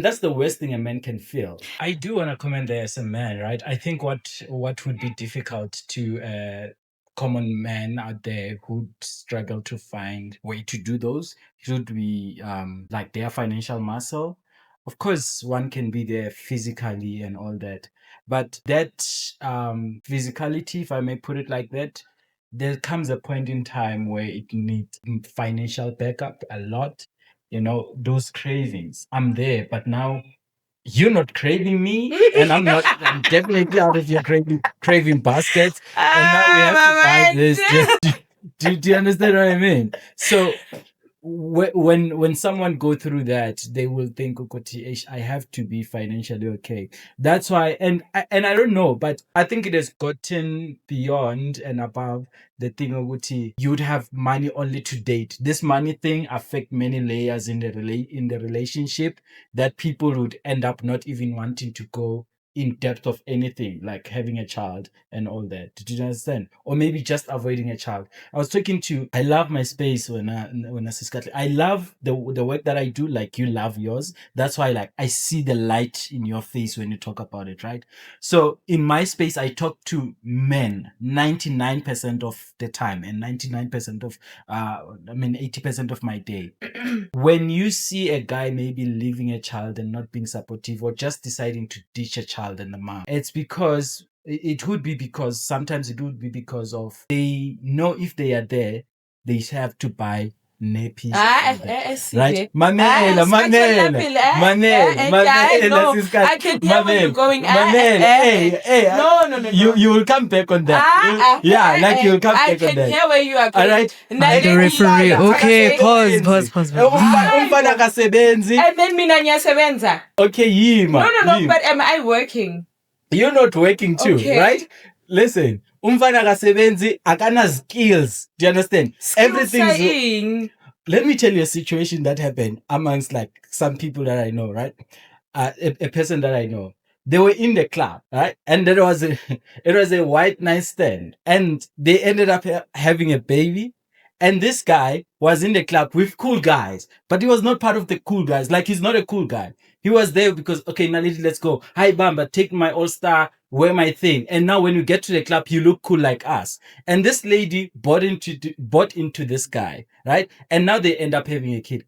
That's the worst thing a man can feel. I do want to comment there as a man, right? I think what would be difficult to common men out there who struggle to find way to do those should be like their financial muscle. Of course, one can be there physically and all that, but that physicality, if I may put it like that, there comes a point in time where it needs financial backup a lot. Those cravings. I'm there, but now you're not craving me, and I'm not. I'm definitely out of your craving baskets, and now we have to buy this. Do you understand what I mean? So when someone go through that, they will think, "Ukuthi, eish, I have to be financially okay." That's why, and I don't know, but I think it has gotten beyond and above the thing of Ukuthi, you'd have money only to date. This money thing affect many layers in the relationship that people would end up not even wanting to go in depth of anything, like having a child and all that. Did you understand? Or maybe just avoiding a child. I love my space when I see Scotland. I love the work that I do, like you love yours. That's why like I see the light in your face when you talk about it, right? So in my space, I talk to men 99% of the time and 99% of 80% of my day. When you see a guy maybe leaving a child and not being supportive or just deciding to ditch a child and the mom, it's because it would be because sometimes it would be because of they know if they are there, they have to buy nappies. Right? Manela, I can hear where you're going. No. You will come back on that. You'll come back on that. I can hear where you are going. All right. The referee. Okay, pause. Umfana kasebenzi. And then mina ngiyasebenza. Okay, yima. No, but am I working? You're not working too, Okay. right? Listen, umfana kasebenzi akana skills. Do you understand? Everything. Let me tell you a situation that happened amongst like some people that I know, right? A person that I know. They were in the club, right? And it was a white nightstand, and they ended up having a baby. And this guy was in the club with cool guys, but he was not part of the cool guys. Like, he's not a cool guy. He was there because, okay, Naliti, let's go. Hi, Bamba, take my All-Star, wear my thing. And now when you get to the club, you look cool like us. And this lady bought into this guy, right? And now they end up having a kid.